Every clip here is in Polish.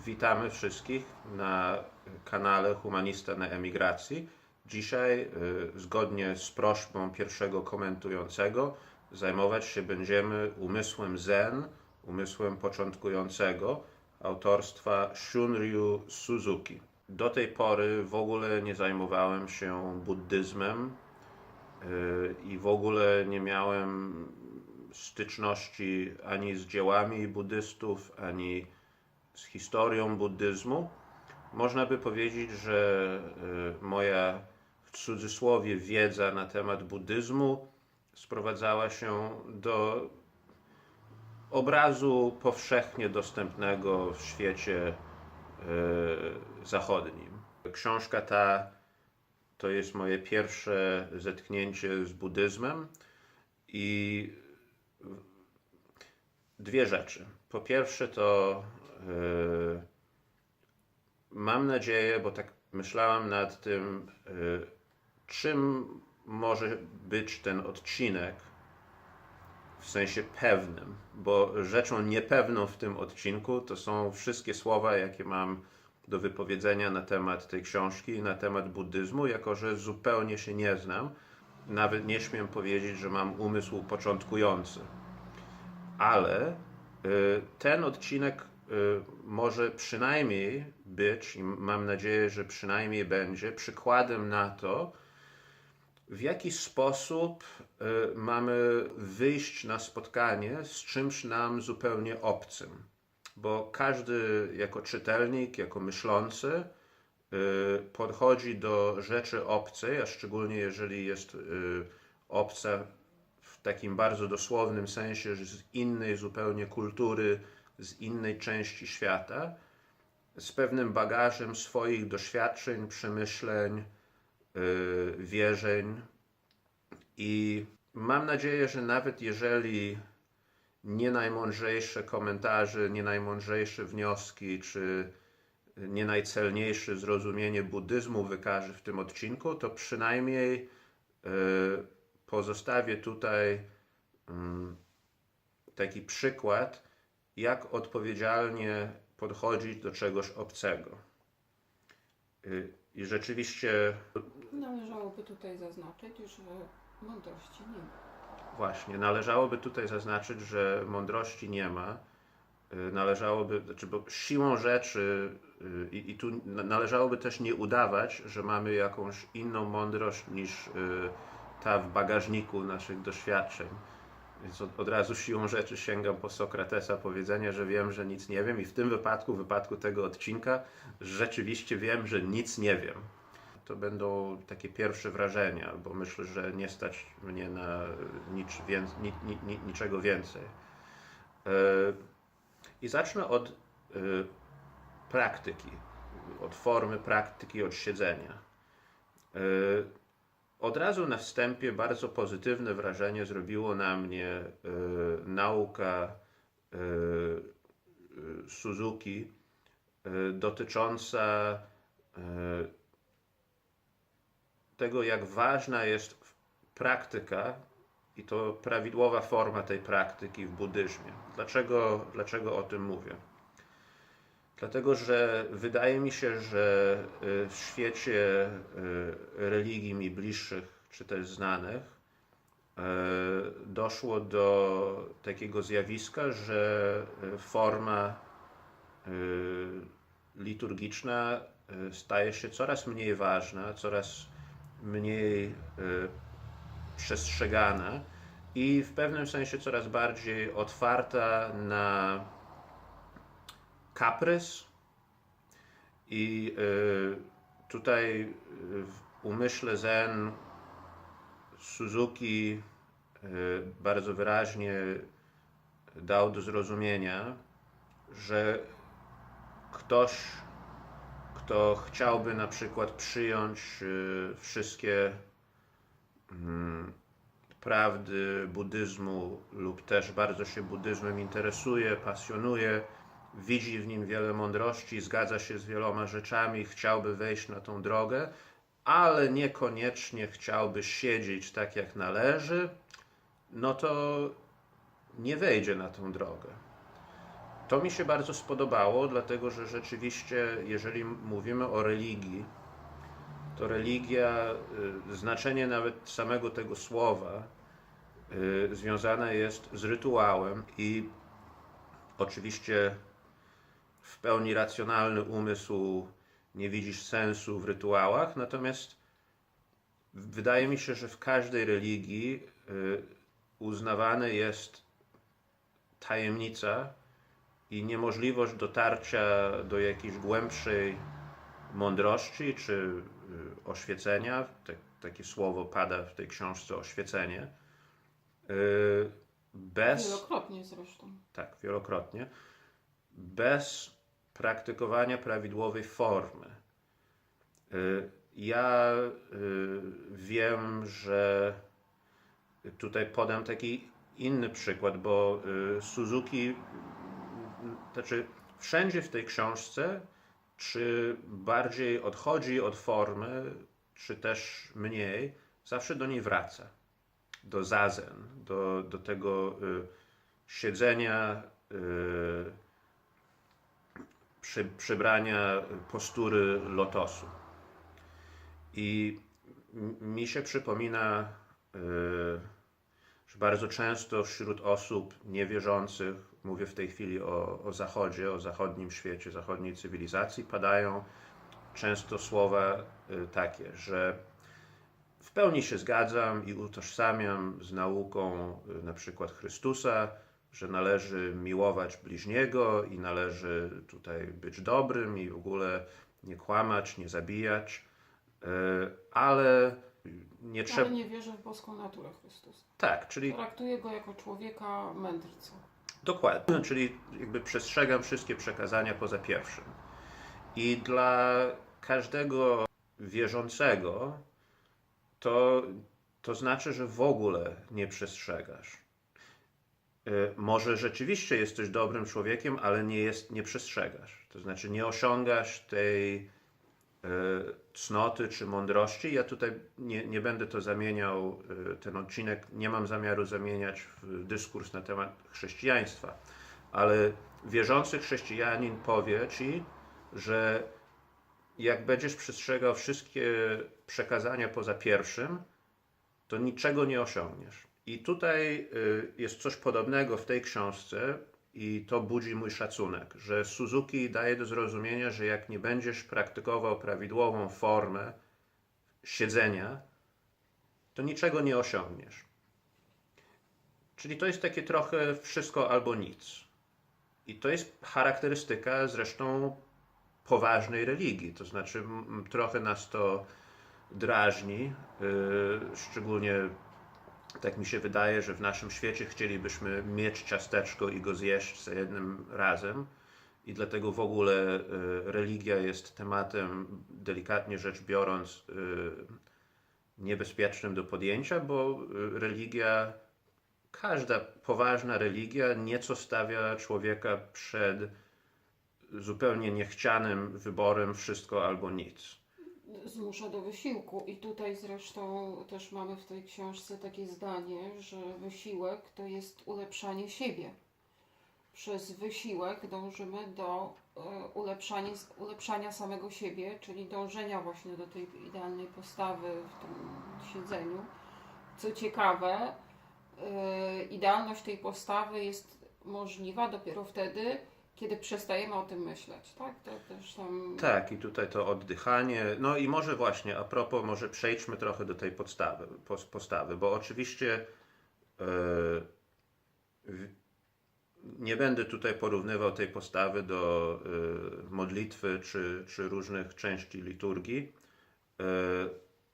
Witamy wszystkich na kanale Humanista na Emigracji. Dzisiaj, zgodnie z prośbą pierwszego komentującego, zajmować się będziemy umysłem Zen, umysłem początkującego, autorstwa Shunryu Suzuki. Do tej pory w ogóle nie zajmowałem się buddyzmem i w ogóle nie miałem styczności ani z dziełami buddystów, ani z historią buddyzmu. Można by powiedzieć, że moja, w cudzysłowie, wiedza na temat buddyzmu sprowadzała się do obrazu powszechnie dostępnego w świecie zachodnim. Książka ta to jest moje pierwsze zetknięcie z buddyzmem i dwie rzeczy. Po pierwsze to mam nadzieję, bo tak myślałem nad tym, czym może być ten odcinek w sensie pewnym, bo rzeczą niepewną w tym odcinku to są wszystkie słowa, jakie mam do wypowiedzenia na temat tej książki i na temat buddyzmu, jako że zupełnie się nie znam. Nawet nie śmiem powiedzieć, że mam umysł początkujący. Ale ten odcinek może przynajmniej być, i mam nadzieję, że przynajmniej będzie, przykładem na to, w jaki sposób mamy wyjść na spotkanie z czymś nam zupełnie obcym. Bo każdy jako czytelnik, jako myślący podchodzi do rzeczy obcej, a szczególnie jeżeli jest obca w takim bardzo dosłownym sensie, że z innej zupełnie kultury, z innej części świata, z pewnym bagażem swoich doświadczeń, przemyśleń, wierzeń. I mam nadzieję, że nawet jeżeli nie najmądrzejsze komentarze, nie najmądrzejsze wnioski, czy nie najcelniejsze zrozumienie buddyzmu wykaże w tym odcinku, to przynajmniej pozostawię tutaj taki przykład, jak odpowiedzialnie podchodzić do czegoś obcego. I rzeczywiście Należałoby tutaj zaznaczyć, że mądrości nie ma. właśnie, należałoby tutaj zaznaczyć, że mądrości nie ma. Należałoby, bo siłą rzeczy i tu należałoby też nie udawać, że mamy jakąś inną mądrość niż ta w bagażniku naszych doświadczeń. Więc od razu siłą rzeczy sięgam po Sokratesa powiedzenia, że wiem, że nic nie wiem, i w tym wypadku, w wypadku tego odcinka, rzeczywiście wiem, że nic nie wiem. To będą takie pierwsze wrażenia, bo myślę, że nie stać mnie na niczego więcej. I zacznę od praktyki, od formy praktyki, od siedzenia. Od razu na wstępie bardzo pozytywne wrażenie zrobiło na mnie nauka Suzuki dotycząca tego, jak ważna jest praktyka i to prawidłowa forma tej praktyki w buddyzmie. Dlaczego o tym mówię? Dlatego, że wydaje mi się, że w świecie religii mi bliższych, czy też znanych, doszło do takiego zjawiska, że forma liturgiczna staje się coraz mniej ważna, coraz mniej przestrzegana i w pewnym sensie coraz bardziej otwarta na kaprys. I tutaj w umyśle Zen Suzuki bardzo wyraźnie dał do zrozumienia, że ktoś, kto chciałby na przykład przyjąć wszystkie prawdy buddyzmu lub też bardzo się buddyzmem interesuje, pasjonuje, widzi w nim wiele mądrości, zgadza się z wieloma rzeczami, chciałby wejść na tą drogę, ale niekoniecznie chciałby siedzieć tak jak należy, no to nie wejdzie na tą drogę. To mi się bardzo spodobało, dlatego że rzeczywiście, jeżeli mówimy o religii, to religia, znaczenie nawet samego tego słowa, związane jest z rytuałem i oczywiście w pełni racjonalny umysł nie widzisz sensu w rytuałach, natomiast wydaje mi się, że w każdej religii uznawane jest tajemnica i niemożliwość dotarcia do jakiejś głębszej mądrości czy oświecenia. Takie słowo pada w tej książce, oświecenie. Wielokrotnie zresztą. Tak, wielokrotnie. Bez praktykowania prawidłowej formy. Ja wiem, że tutaj podam taki inny przykład, bo Suzuki, znaczy wszędzie w tej książce, czy bardziej odchodzi od formy, czy też mniej, zawsze do niej wraca. Do zazen, do tego siedzenia, przybrania postury lotosu. I mi się przypomina, że bardzo często wśród osób niewierzących, mówię w tej chwili o Zachodzie, o zachodnim świecie, zachodniej cywilizacji, padają często słowa takie, że w pełni się zgadzam i utożsamiam z nauką na przykład Chrystusa, że należy miłować bliźniego i należy tutaj być dobrym i w ogóle nie kłamać, nie zabijać, ale nie trzeba... Ale nie wierzę w boską naturę Chrystusa. Tak, czyli... Traktuję go jako człowieka mędrca. Dokładnie, czyli jakby przestrzegam wszystkie przekazania poza pierwszym. I dla każdego wierzącego to znaczy, że w ogóle nie przestrzegasz. Może rzeczywiście jesteś dobrym człowiekiem, ale nie przestrzegasz. To znaczy nie osiągasz tej cnoty czy mądrości. Ja tutaj nie będę to zamieniał, ten odcinek nie mam zamiaru zamieniać w dyskurs na temat chrześcijaństwa, ale wierzący chrześcijanin powie ci, że jak będziesz przestrzegał wszystkie przekazania poza pierwszym, to niczego nie osiągniesz. I tutaj jest coś podobnego w tej książce i to budzi mój szacunek, że Suzuki daje do zrozumienia, że jak nie będziesz praktykował prawidłową formę siedzenia, to niczego nie osiągniesz. Czyli to jest takie trochę wszystko albo nic. I to jest charakterystyka zresztą poważnej religii, to znaczy trochę nas to drażni, szczególnie tak mi się wydaje, że w naszym świecie chcielibyśmy mieć ciasteczko i go zjeść za jednym razem i dlatego w ogóle religia jest tematem, delikatnie rzecz biorąc, niebezpiecznym do podjęcia, bo religia, każda poważna religia nieco stawia człowieka przed zupełnie niechcianym wyborem wszystko albo nic. Zmusza do wysiłku i tutaj zresztą też mamy w tej książce takie zdanie, że wysiłek to jest ulepszanie siebie. Przez wysiłek dążymy do ulepszania samego siebie, czyli dążenia właśnie do tej idealnej postawy w tym siedzeniu. Co ciekawe, idealność tej postawy jest możliwa dopiero wtedy, kiedy przestajemy o tym myśleć, tak? To też tam... Tak, i tutaj to oddychanie. No i może właśnie, a propos, może przejdźmy trochę do tej postawy, bo oczywiście nie będę tutaj porównywał tej postawy do modlitwy czy różnych części liturgii,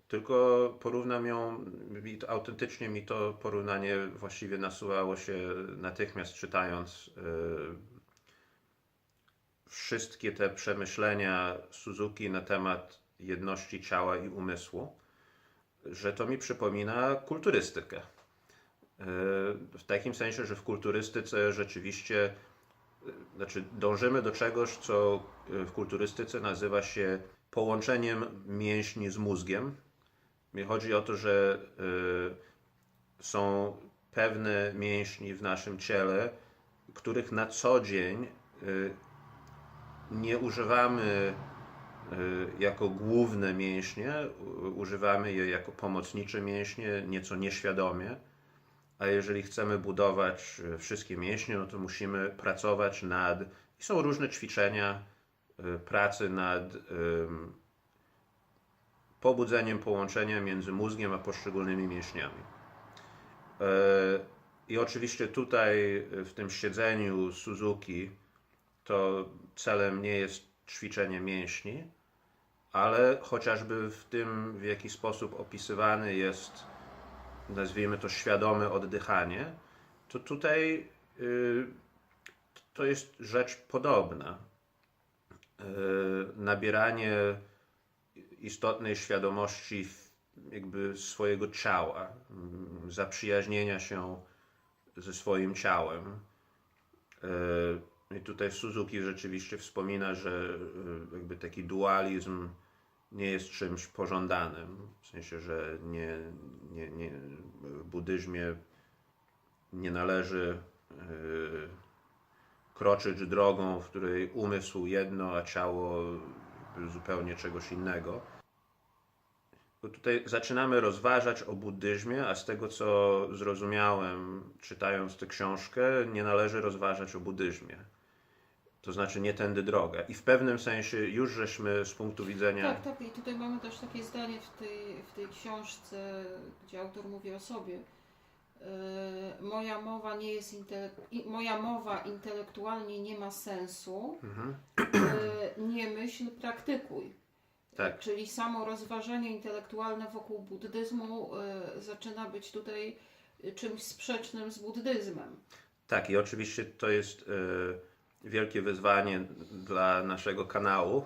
tylko porównam ją, autentycznie mi to porównanie właściwie nasuwało się natychmiast czytając wszystkie te przemyślenia Suzuki na temat jedności ciała i umysłu, że to mi przypomina kulturystykę. W takim sensie, że w kulturystyce rzeczywiście, znaczy dążymy do czegoś, co w kulturystyce nazywa się połączeniem mięśni z mózgiem. Mi chodzi o to, że są pewne mięśni w naszym ciele, których na co dzień nie używamy jako główne mięśnie, używamy je jako pomocnicze mięśnie, nieco nieświadomie. A jeżeli chcemy budować wszystkie mięśnie, no to musimy pracować nad... I są różne ćwiczenia pracy nad pobudzeniem połączenia między mózgiem a poszczególnymi mięśniami. I oczywiście tutaj w tym siedzeniu Suzuki to celem nie jest ćwiczenie mięśni, ale chociażby w tym, w jaki sposób opisywany jest, nazwijmy to, świadome oddychanie, to tutaj to jest rzecz podobna. Nabieranie istotnej świadomości jakby swojego ciała, zaprzyjaźnienia się ze swoim ciałem. I tutaj Suzuki rzeczywiście wspomina, że jakby taki dualizm nie jest czymś pożądanym. W sensie, że w buddyzmie nie należy kroczyć drogą, w której umysł jedno, a ciało zupełnie czegoś innego. Bo tutaj zaczynamy rozważać o buddyzmie, a z tego co zrozumiałem, czytając tę książkę, nie należy rozważać o buddyzmie. To znaczy nie tędy droga. I w pewnym sensie już żeśmy z punktu widzenia... Tak, i tutaj mamy też takie zdanie w tej książce, gdzie autor mówi o sobie. Moja mowa intelektualnie nie ma sensu. Nie myśl, praktykuj. Tak. Czyli samo rozważanie intelektualne wokół buddyzmu zaczyna być tutaj czymś sprzecznym z buddyzmem. Tak, i oczywiście to jest wielkie wyzwanie dla naszego kanału.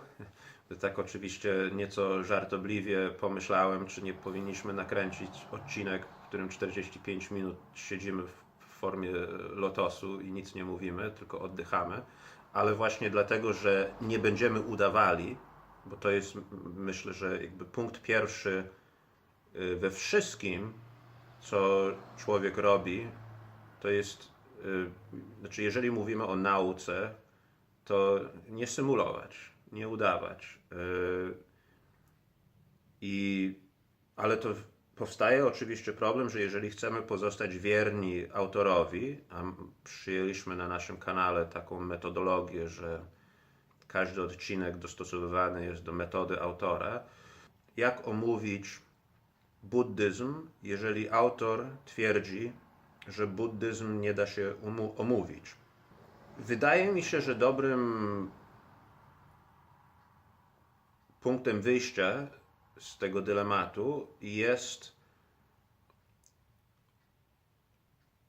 Tak oczywiście nieco żartobliwie pomyślałem, czy nie powinniśmy nakręcić odcinek, w którym 45 minut siedzimy w formie lotosu i nic nie mówimy, tylko oddychamy. Ale właśnie dlatego, że nie będziemy udawali, bo to jest, myślę, że jakby punkt pierwszy we wszystkim, co człowiek robi, to jest, znaczy jeżeli mówimy o nauce, to nie symulować, nie udawać. Ale to powstaje oczywiście problem, że jeżeli chcemy pozostać wierni autorowi, a przyjęliśmy na naszym kanale taką metodologię, że każdy odcinek dostosowywany jest do metody autora, jak omówić buddyzm, jeżeli autor twierdzi, że buddyzm nie da się omówić. Wydaje mi się, że dobrym punktem wyjścia z tego dylematu jest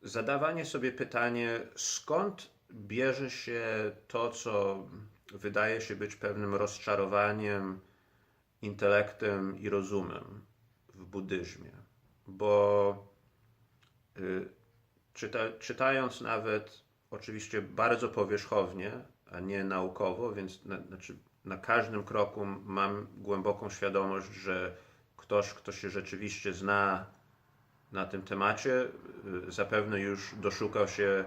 zadawanie sobie pytanie, skąd bierze się to, co wydaje się być pewnym rozczarowaniem intelektem i rozumem w buddyzmie. Bo czytając nawet oczywiście bardzo powierzchownie, a nie naukowo, więc na każdym kroku mam głęboką świadomość, że ktoś, kto się rzeczywiście zna na tym temacie, zapewne już doszukał się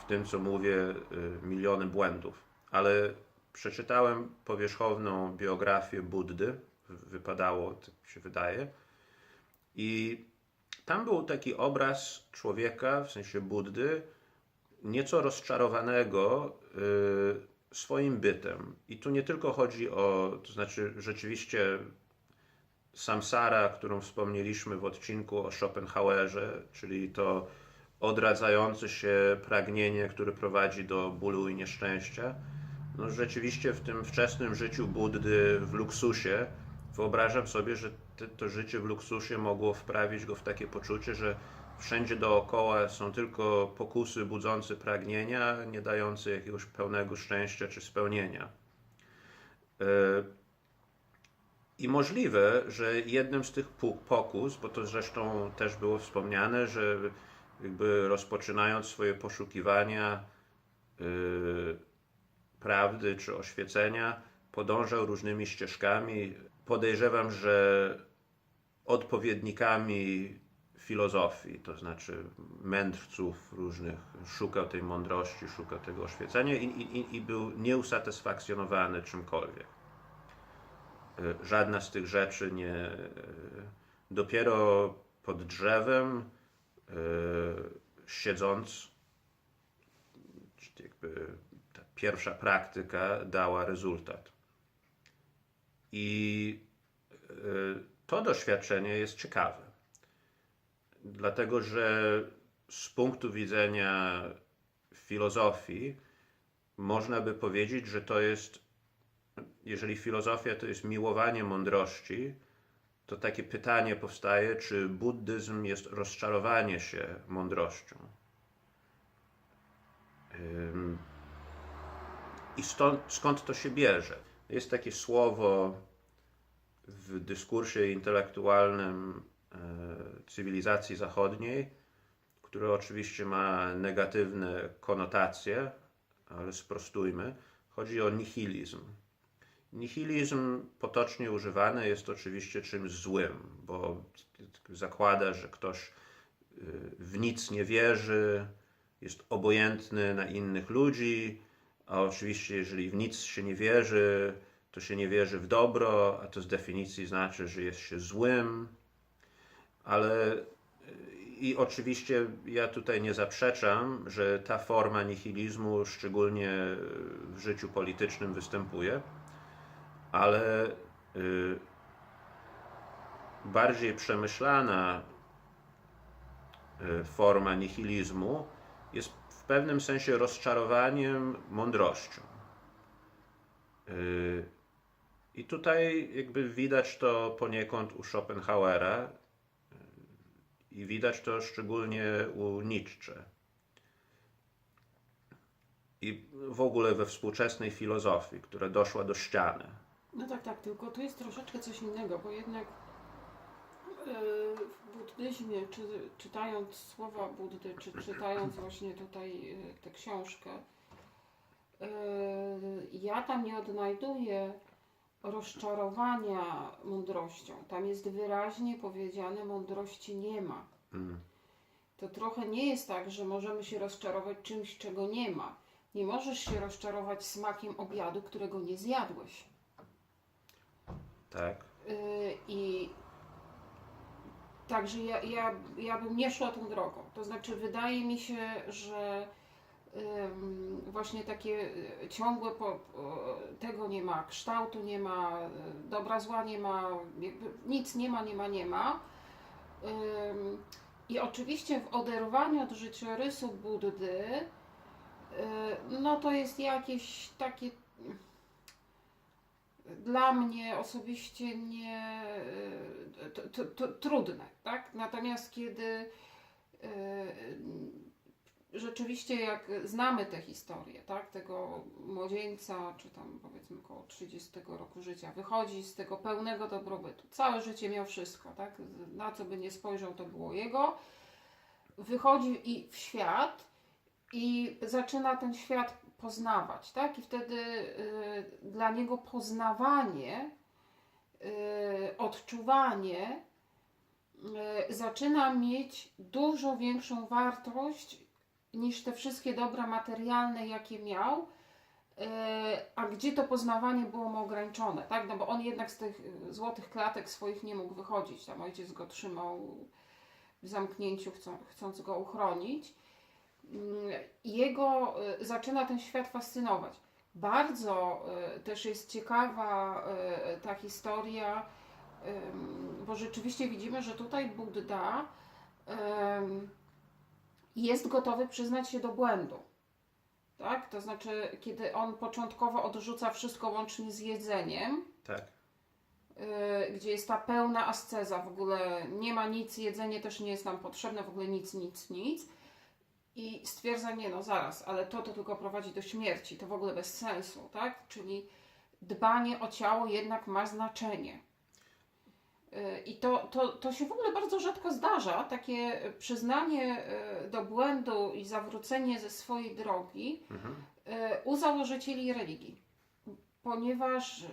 w tym, co mówię, miliony błędów. Ale przeczytałem powierzchowną biografię Buddy, wypadało, tak mi się wydaje, i tam był taki obraz człowieka, w sensie Buddy, nieco rozczarowanego swoim bytem. I tu nie tylko chodzi o, to znaczy rzeczywiście samsara, którą wspomnieliśmy w odcinku o Schopenhauerze, czyli to odradzające się pragnienie, które prowadzi do bólu i nieszczęścia. No rzeczywiście w tym wczesnym życiu Buddy w luksusie wyobrażam sobie, że to życie w luksusie mogło wprawić go w takie poczucie, że wszędzie dookoła są tylko pokusy budzące pragnienia, nie dające jakiegoś pełnego szczęścia czy spełnienia. I możliwe, że jednym z tych pokus, bo to zresztą też było wspomniane, że jakby rozpoczynając swoje poszukiwania prawdy czy oświecenia, podążał różnymi ścieżkami. Podejrzewam, że odpowiednikami filozofii, to znaczy mędrców różnych, szukał tej mądrości, szukał tego oświecenia i był nieusatysfakcjonowany czymkolwiek. Żadna z tych rzeczy nie... Dopiero pod drzewem, siedząc, jakby ta pierwsza praktyka dała rezultat. I to doświadczenie jest ciekawe, dlatego że z punktu widzenia filozofii można by powiedzieć, że to jest, jeżeli filozofia to jest miłowanie mądrości, to takie pytanie powstaje, czy buddyzm jest rozczarowanie się mądrością. I skąd to się bierze? Jest takie słowo w dyskursie intelektualnym cywilizacji zachodniej, które oczywiście ma negatywne konotacje, ale sprostujmy. Chodzi o nihilizm. Nihilizm potocznie używany jest oczywiście czymś złym, bo zakłada, że ktoś w nic nie wierzy, jest obojętny na innych ludzi, a oczywiście jeżeli w nic się nie wierzy, to się nie wierzy w dobro, a to z definicji znaczy, że jest się złym. Ale i oczywiście ja tutaj nie zaprzeczam, że ta forma nihilizmu szczególnie w życiu politycznym występuje, ale bardziej przemyślana forma nihilizmu jest w pewnym sensie rozczarowaniem mądrością. I tutaj jakby widać to poniekąd u Schopenhauera i widać to szczególnie u Nietzsche. I w ogóle we współczesnej filozofii, która doszła do ściany. No tak, tylko tu jest troszeczkę coś innego, bo jednak w buddyzmie, czy czytając słowa Buddy, czy czytając właśnie tutaj tę książkę, ja tam nie odnajduję rozczarowania mądrością. Tam jest wyraźnie powiedziane, mądrości nie ma. To trochę nie jest tak, że możemy się rozczarować czymś, czego nie ma. Nie możesz się rozczarować smakiem obiadu, którego nie zjadłeś. Tak. I także ja bym nie szła tą drogą. To znaczy wydaje mi się, że właśnie takie ciągłe tego nie ma, kształtu nie ma, dobra zła nie ma, jakby nic nie ma. I oczywiście w oderwaniu od życiorysu Buddy, no to jest jakieś takie dla mnie osobiście nie trudne, tak? Natomiast kiedy rzeczywiście jak znamy tę historię, tak? Tego młodzieńca, czy tam powiedzmy około 30 roku życia, wychodzi z tego pełnego dobrobytu. Całe życie miał wszystko, tak? Na co by nie spojrzał, to było jego. Wychodzi w świat i zaczyna ten świat poznawać, tak? I wtedy dla niego poznawanie, odczuwanie zaczyna mieć dużo większą wartość niż te wszystkie dobra materialne, jakie miał, a gdzie to poznawanie było mu ograniczone, tak? No bo on jednak z tych złotych klatek swoich nie mógł wychodzić. Tam ojciec go trzymał w zamknięciu, chcąc go uchronić. Jego zaczyna ten świat fascynować. Bardzo też jest ciekawa ta historia, bo rzeczywiście widzimy, że tutaj Buddha jest gotowy przyznać się do błędu. Tak? To znaczy, kiedy on początkowo odrzuca wszystko łącznie z jedzeniem, Tak. Gdzie jest ta pełna asceza, w ogóle nie ma nic, jedzenie też nie jest nam potrzebne, w ogóle nic. I stwierdza, nie no zaraz, ale to tylko prowadzi do śmierci, to w ogóle bez sensu, tak? Czyli dbanie o ciało jednak ma znaczenie. I to się w ogóle bardzo rzadko zdarza, takie przyznanie do błędu i zawrócenie ze swojej drogi u założycieli religii. Ponieważ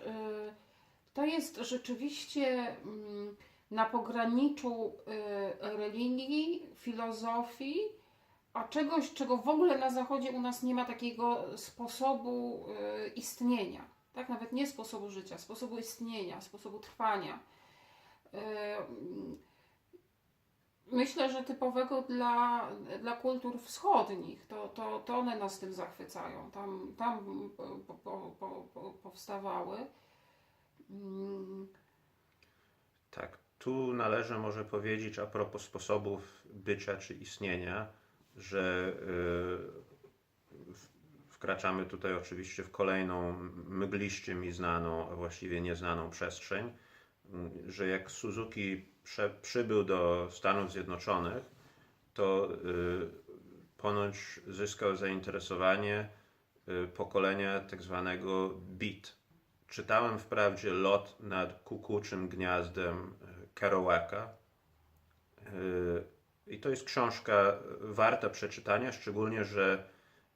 to jest rzeczywiście na pograniczu religii, filozofii, a czegoś, czego w ogóle na Zachodzie u nas nie ma takiego sposobu istnienia. Tak, nawet nie sposobu życia, sposobu istnienia, sposobu trwania. Myślę, że typowego dla kultur wschodnich, to one nas tym zachwycają. Tam powstawały. Tak, tu należy może powiedzieć a propos sposobów bycia czy istnienia, że wkraczamy tutaj oczywiście w kolejną mgliście mi znaną, a właściwie nieznaną przestrzeń, że jak Suzuki przybył do Stanów Zjednoczonych, to ponoć zyskał zainteresowanie pokolenia tak zwanego Beat. Czytałem wprawdzie Lot nad kukuczym gniazdem Kerouaka i to jest książka warta przeczytania, szczególnie, że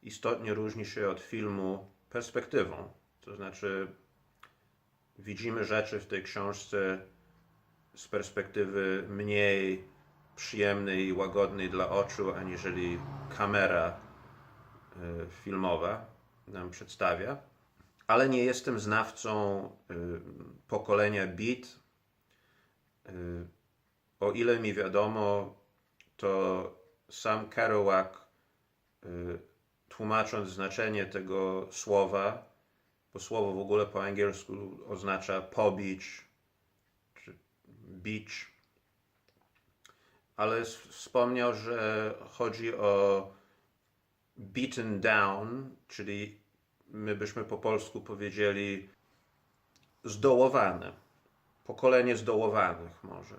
istotnie różni się od filmu perspektywą. To znaczy widzimy rzeczy w tej książce z perspektywy mniej przyjemnej i łagodnej dla oczu, aniżeli kamera filmowa nam przedstawia. Ale nie jestem znawcą pokolenia Beat. O ile mi wiadomo, to sam Kerouac, tłumacząc znaczenie tego słowa, bo słowo w ogóle po angielsku oznacza pobić czy bić, ale wspomniał, że chodzi o beaten down, czyli my byśmy po polsku powiedzieli zdołowane, pokolenie zdołowanych może.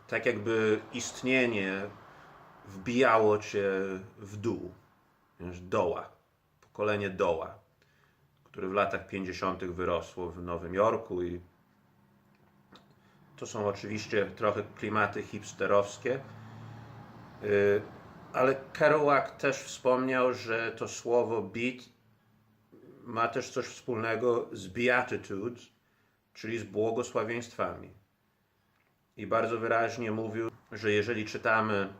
Tak jakby istnienie wbijało cię w dół, doła, pokolenie doła, które w latach 50. wyrosło w Nowym Jorku i to są oczywiście trochę klimaty hipsterowskie, ale Kerouac też wspomniał, że to słowo beat ma też coś wspólnego z beatitudes, czyli z błogosławieństwami. I bardzo wyraźnie mówił, że jeżeli czytamy,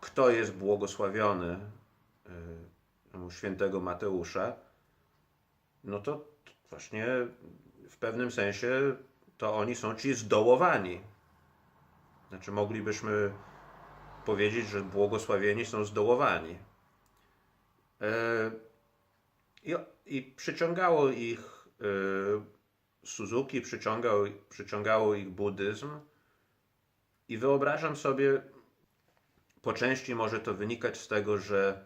kto jest błogosławiony u świętego Mateusza, no to właśnie w pewnym sensie to oni są ci zdołowani. Znaczy moglibyśmy powiedzieć, że błogosławieni są zdołowani. I przyciągało ich Suzuki, przyciągało ich buddyzm i wyobrażam sobie, po części może to wynikać z tego, że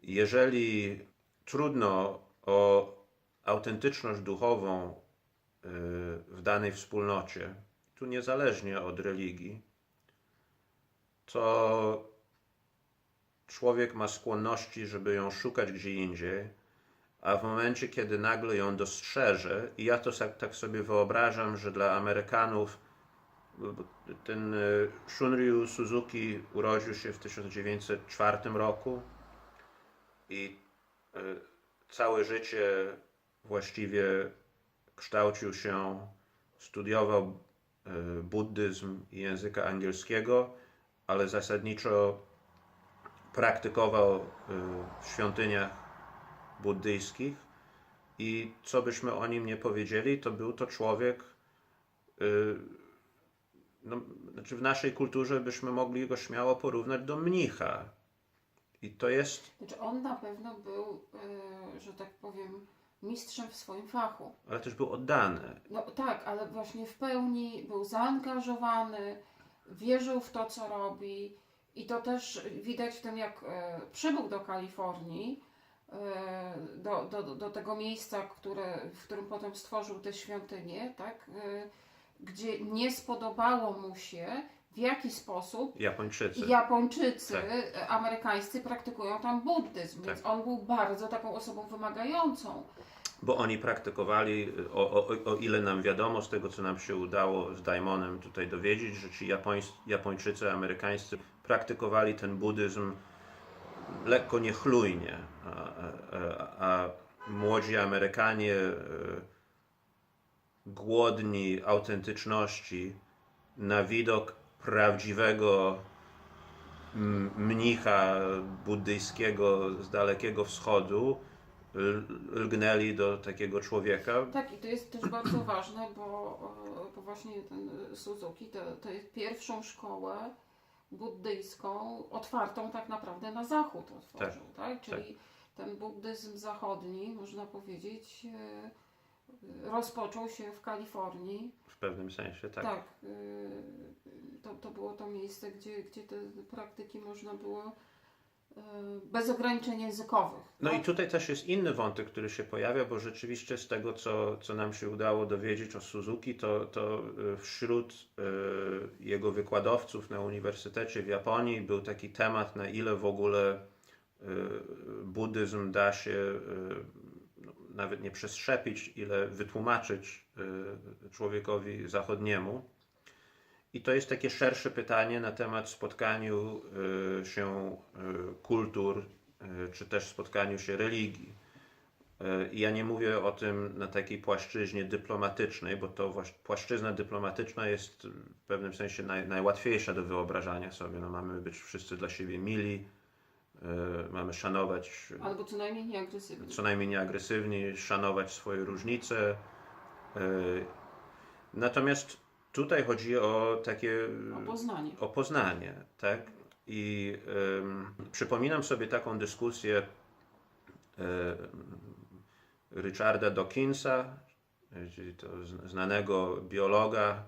jeżeli trudno o autentyczność duchową w danej wspólnocie, tu niezależnie od religii, to człowiek ma skłonności, żeby ją szukać gdzie indziej, a w momencie, kiedy nagle ją dostrzeże, i ja to tak sobie wyobrażam, że dla Amerykanów ten Shunryu Suzuki urodził się w 1904 roku i całe życie właściwie kształcił się, studiował buddyzm i języka angielskiego, ale zasadniczo praktykował w świątyniach buddyjskich i co byśmy o nim nie powiedzieli, to był to człowiek, no, znaczy w naszej kulturze byśmy mogli go śmiało porównać do mnicha. I to jest... Znaczy on na pewno był, że tak powiem, mistrzem w swoim fachu. Ale też był oddany. No tak, ale właśnie w pełni był zaangażowany, wierzył w to, co robi i to też widać w tym, jak przybył do Kalifornii, do tego miejsca, w którym potem stworzył te świątynie, tak? Gdzie nie spodobało mu się, w jaki sposób Japończycy tak, amerykańscy praktykują tam buddyzm, tak. więc on był bardzo taką osobą wymagającą. Bo oni praktykowali, o ile nam wiadomo, z tego co nam się udało z Daimonem tutaj dowiedzieć, że ci Japończycy amerykańscy praktykowali ten buddyzm lekko niechlujnie, a młodzi Amerykanie głodni autentyczności na widok prawdziwego mnicha buddyjskiego z Dalekiego Wschodu, lgnęli do takiego człowieka. Tak, i to jest też bardzo ważne, bo właśnie ten Suzuki to jest pierwszą szkołę buddyjską otwartą tak naprawdę na zachód otworzył, tak? Czyli ten buddyzm zachodni, można powiedzieć, rozpoczął się w Kalifornii. W pewnym sensie, tak. Tak, to było to miejsce, gdzie te praktyki można było bez ograniczeń językowych. No tak? i tutaj też jest inny wątek, który się pojawia, bo rzeczywiście z tego, co nam się udało dowiedzieć o Suzuki, to wśród jego wykładowców na uniwersytecie w Japonii był taki temat, na ile w ogóle buddyzm da się nawet nie przestrzepić, ile wytłumaczyć człowiekowi zachodniemu. I to jest takie szersze pytanie na temat spotkaniu się kultur, czy też spotkaniu się religii. I ja nie mówię o tym na takiej płaszczyźnie dyplomatycznej, bo to płaszczyzna dyplomatyczna jest w pewnym sensie najłatwiejsza do wyobrażania sobie. No, mamy być wszyscy dla siebie mili, mamy szanować, albo co najmniej nieagresywni. co najmniej nieagresywni, szanować swoje różnice. Natomiast tutaj chodzi o takie O poznanie, tak? I przypominam sobie taką dyskusję Richarda Dawkinsa, czyli to znanego biologa,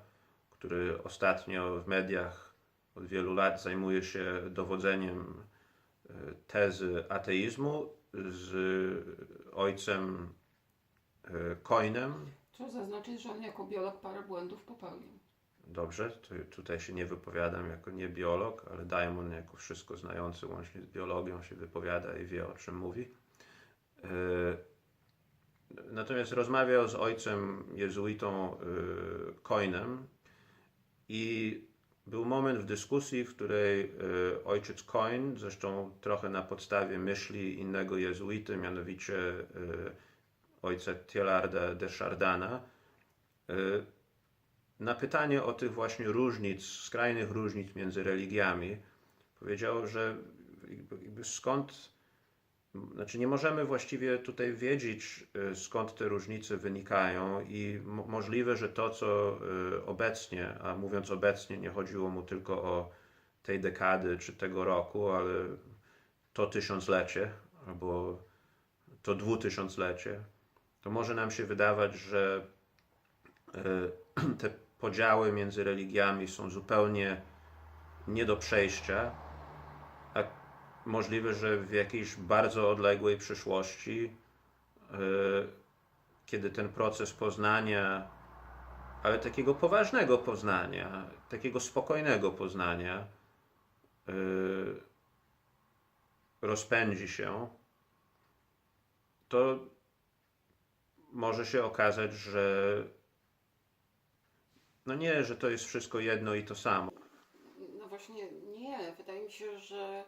który ostatnio w mediach od wielu lat zajmuje się dowodzeniem tezy ateizmu, z ojcem Coynem. Trzeba zaznaczyć, że on jako biolog parę błędów popełnił. Dobrze, to tutaj się nie wypowiadam jako nie biolog, ale Diamond jako wszystko znający łącznie z biologią się wypowiada i wie, o czym mówi. Natomiast rozmawiał z ojcem jezuitą Coynem i był moment w dyskusji, w której ojciec Coyne, zresztą trochę na podstawie myśli innego jezuity, mianowicie ojca Teilharda de Chardana, na pytanie o tych właśnie różnic, skrajnych różnic między religiami, powiedział, że skąd, znaczy nie możemy właściwie tutaj wiedzieć, skąd te różnice wynikają i możliwe, że to, co obecnie, a mówiąc obecnie, nie chodziło mu tylko o tej dekady czy tego roku, ale to tysiąclecie albo to 2000-lecie, to może nam się wydawać, że te podziały między religiami są zupełnie nie do przejścia, a możliwe, że w jakiejś bardzo odległej przyszłości, kiedy ten proces poznania, ale takiego poważnego poznania, takiego spokojnego poznania rozpędzi się, to może się okazać, że no nie, że to jest wszystko jedno i to samo. No właśnie nie. Wydaje mi się, że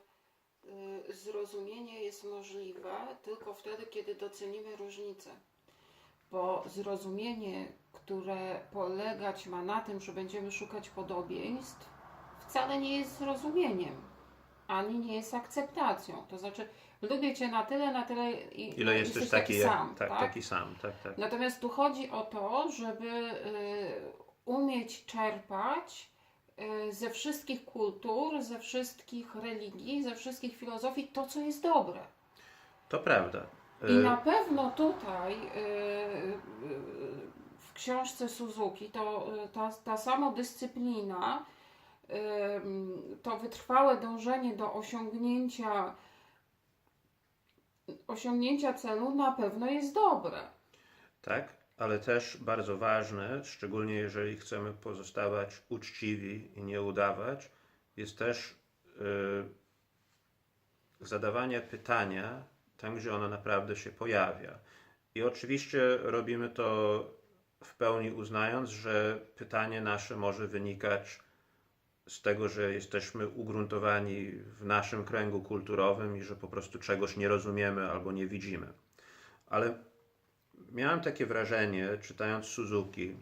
zrozumienie jest możliwe tylko wtedy, kiedy docenimy różnice. Bo zrozumienie, które polegać ma na tym, że będziemy szukać podobieństw, wcale nie jest zrozumieniem, ani nie jest akceptacją. To znaczy, lubię Cię na tyle, Ile jesteś taki sam. tak, tak? taki sam, tak. Natomiast tu chodzi o to, żeby umieć czerpać ze wszystkich kultur, ze wszystkich religii, ze wszystkich filozofii to, co jest dobre. To prawda. I na pewno tutaj w książce Suzuki ta samodyscyplina, to wytrwałe dążenie do osiągnięcia celu na pewno jest dobre. Tak, ale też bardzo ważne, szczególnie jeżeli chcemy pozostawać uczciwi i nie udawać, jest też zadawanie pytania tam, gdzie ono naprawdę się pojawia. I oczywiście robimy to w pełni uznając, że pytanie nasze może wynikać z tego, że jesteśmy ugruntowani w naszym kręgu kulturowym i że po prostu czegoś nie rozumiemy albo nie widzimy. Ale miałem takie wrażenie, czytając Suzuki,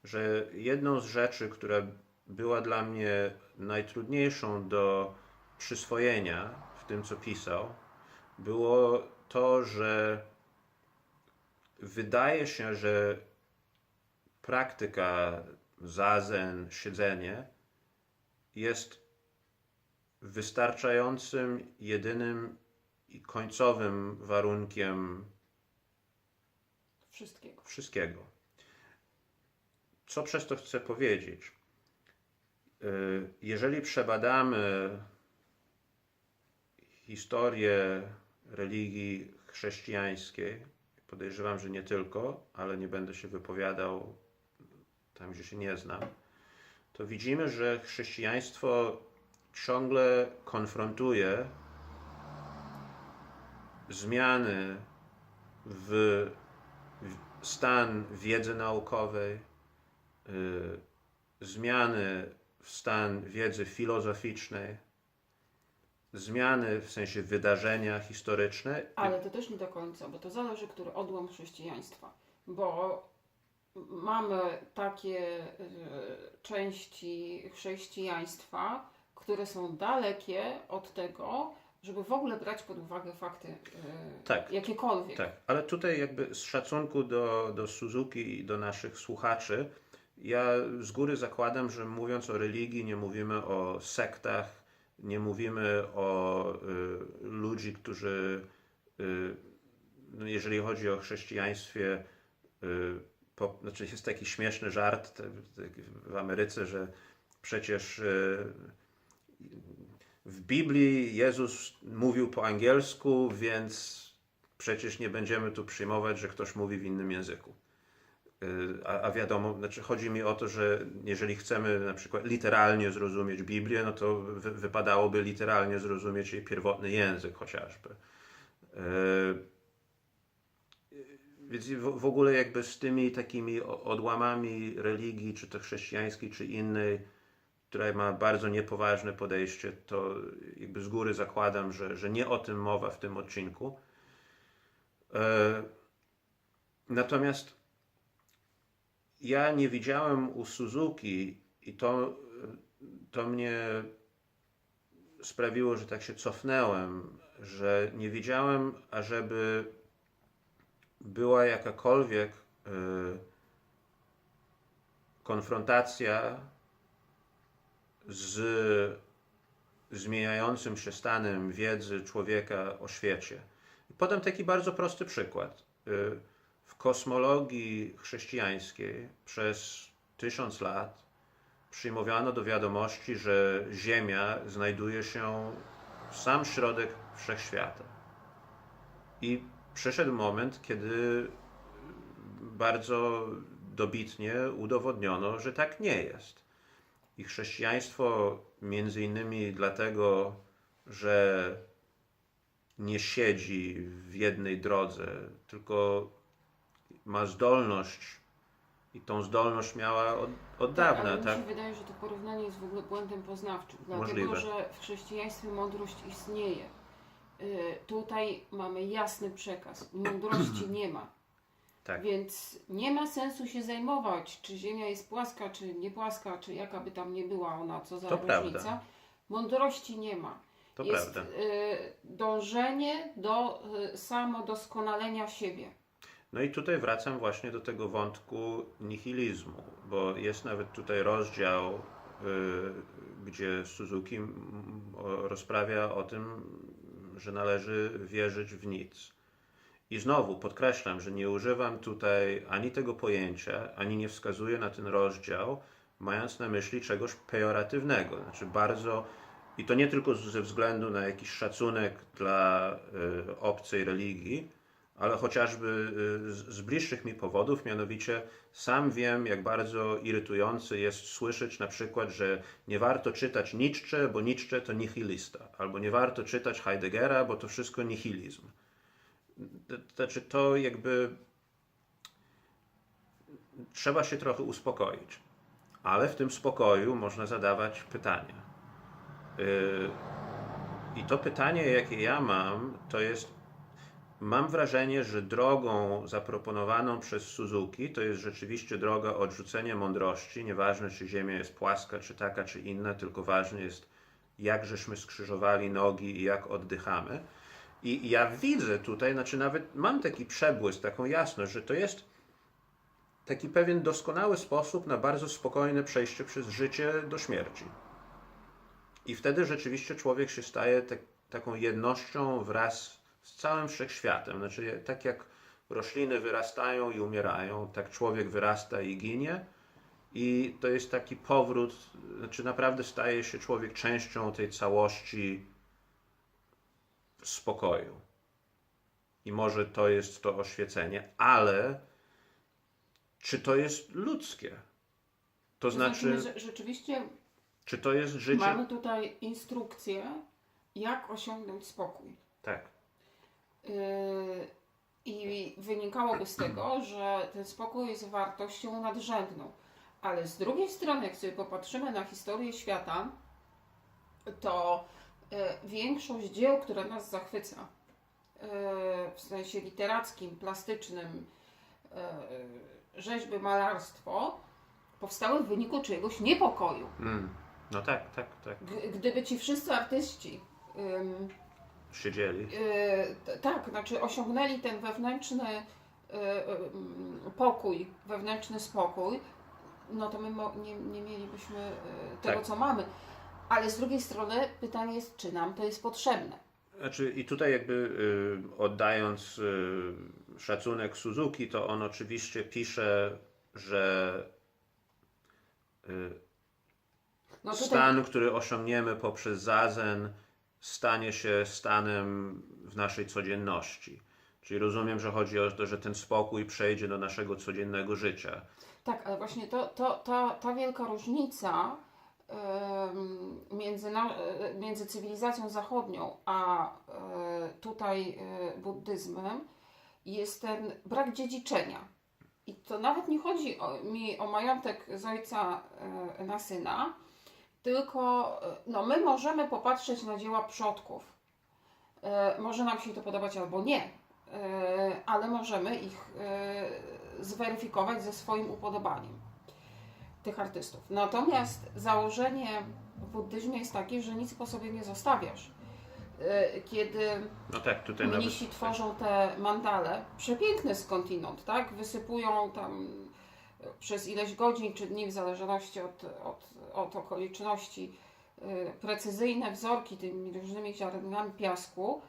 że jedną z rzeczy, która była dla mnie najtrudniejszą do przyswojenia w tym, co pisał, było to, że wydaje się, że praktyka zazen, siedzenie jest wystarczającym, jedynym i końcowym warunkiem wszystkiego. Co przez to chcę powiedzieć? Jeżeli przebadamy historię religii chrześcijańskiej, podejrzewam, że nie tylko, ale nie będę się wypowiadał tam, gdzie się nie znam, to widzimy, że chrześcijaństwo ciągle konfrontuje zmiany w stan wiedzy naukowej, zmiany w stan wiedzy filozoficznej, zmiany w sensie wydarzenia historyczne. Ale to też nie do końca, bo to zależy, który odłam chrześcijaństwa. Bo mamy takie części chrześcijaństwa, które są dalekie od tego, żeby w ogóle brać pod uwagę fakty Tak. jakiekolwiek. Tak, ale tutaj jakby z szacunku do Suzuki i do naszych słuchaczy, ja z góry zakładam, że mówiąc o religii nie mówimy o sektach, nie mówimy o ludzi, którzy, no jeżeli chodzi o chrześcijaństwie, znaczy jest taki śmieszny żart w Ameryce, że przecież w Biblii Jezus mówił po angielsku, więc przecież nie będziemy tu przyjmować, że ktoś mówi w innym języku. A wiadomo, znaczy chodzi mi o to, że jeżeli chcemy na przykład literalnie zrozumieć Biblię, no to wypadałoby literalnie zrozumieć jej pierwotny język chociażby. Więc w ogóle jakby z tymi takimi odłamami religii, czy to chrześcijańskiej, czy innej, która ma bardzo niepoważne podejście, to jakby z góry zakładam, że nie o tym mowa w tym odcinku. Natomiast ja nie widziałem u Suzuki i to mnie sprawiło, że tak się cofnęłem, że nie widziałem, ażeby była jakakolwiek konfrontacja z zmieniającym się stanem wiedzy człowieka o świecie. Podam taki bardzo prosty przykład. W kosmologii chrześcijańskiej przez 1000 lat przyjmowano do wiadomości, że Ziemia znajduje się w sam środek wszechświata. I przyszedł moment, kiedy bardzo dobitnie udowodniono, że tak nie jest. I chrześcijaństwo między innymi dlatego, że nie siedzi w jednej drodze, tylko ma zdolność i tą zdolność miała od dawna. Ale mi się wydaje, że to porównanie jest w ogóle błędem poznawczym, dlatego Możliwe. że w chrześcijaństwie mądrość istnieje. Tutaj mamy jasny przekaz. Mądrości nie ma. Tak. Więc nie ma sensu się zajmować, czy Ziemia jest płaska, czy nie płaska, czy jaka by tam nie była ona, co za To różnica. prawda. Mądrości nie ma. To jest prawda. Dążenie do samodoskonalenia siebie. No i tutaj wracam właśnie do tego wątku nihilizmu, bo jest nawet tutaj rozdział, gdzie Suzuki rozprawia o tym, że należy wierzyć w nic. I znowu podkreślam, że nie używam tutaj ani tego pojęcia, ani nie wskazuję na ten rozdział, mając na myśli czegoś pejoratywnego. Znaczy bardzo, i to nie tylko ze względu na jakiś szacunek dla obcej religii, ale chociażby z bliższych mi powodów, mianowicie sam wiem, jak bardzo irytujące jest słyszeć na przykład, że nie warto czytać Nietzsche, bo Nietzsche to nihilista, albo nie warto czytać Heideggera, bo to wszystko nihilizm. Znaczy to jakby trzeba się trochę uspokoić, ale w tym spokoju można zadawać pytania. I to pytanie, jakie ja mam, to jest, mam wrażenie, że drogą zaproponowaną przez Suzuki to jest rzeczywiście droga odrzucenia mądrości. Nieważne, czy Ziemia jest płaska, czy taka, czy inna, tylko ważne jest, jak żeśmy skrzyżowali nogi i jak oddychamy. I ja widzę tutaj, znaczy nawet mam taki przebłysk, taką jasność, że to jest taki pewien doskonały sposób na bardzo spokojne przejście przez życie do śmierci. I wtedy rzeczywiście człowiek się staje taką jednością wraz z całym wszechświatem. Znaczy, tak jak rośliny wyrastają i umierają, tak człowiek wyrasta i ginie. I to jest taki powrót, znaczy naprawdę staje się człowiek częścią tej całości spokoju. I może to jest to oświecenie, ale czy to jest ludzkie? To znaczy, my rzeczywiście czy to jest życie? mamy tutaj instrukcję, jak osiągnąć spokój. Tak. I wynikałoby z tego, że ten spokój jest wartością nadrzędną. Ale z drugiej strony, jak sobie popatrzymy na historię świata, to większość dzieł, które nas zachwyca, w sensie literackim, plastycznym, rzeźby, malarstwo, powstały w wyniku czyjegoś niepokoju. No tak. Gdyby ci wszyscy artyści Siedzieli. tak, znaczy osiągnęli ten wewnętrzny pokój, wewnętrzny spokój, no to my nie mielibyśmy tego, Tak. co mamy. Ale z drugiej strony pytanie jest, czy nam to jest potrzebne. Znaczy, i tutaj jakby oddając szacunek Suzuki, to on oczywiście pisze, że No tutaj, stan, który osiągniemy poprzez zazen, stanie się stanem w naszej codzienności. Czyli rozumiem, że chodzi o to, że ten spokój przejdzie do naszego codziennego życia. tak, ale właśnie ta wielka różnica między cywilizacją zachodnią a tutaj buddyzmem jest ten brak dziedziczenia. I to nawet nie chodzi mi o majątek z ojca na syna, tylko no, my możemy popatrzeć na dzieła przodków. Może nam się to podobać albo nie, ale możemy ich zweryfikować ze swoim upodobaniem tych artystów. Natomiast założenie w buddyzmie jest takie, że nic po sobie nie zostawiasz. Kiedy No tak, tutaj mnisi tworzą te mandale, przepiękny skądinąd, tak? Wysypują tam przez ileś godzin czy dni, w zależności od okoliczności, precyzyjne wzorki tymi różnymi ziarnami piasku,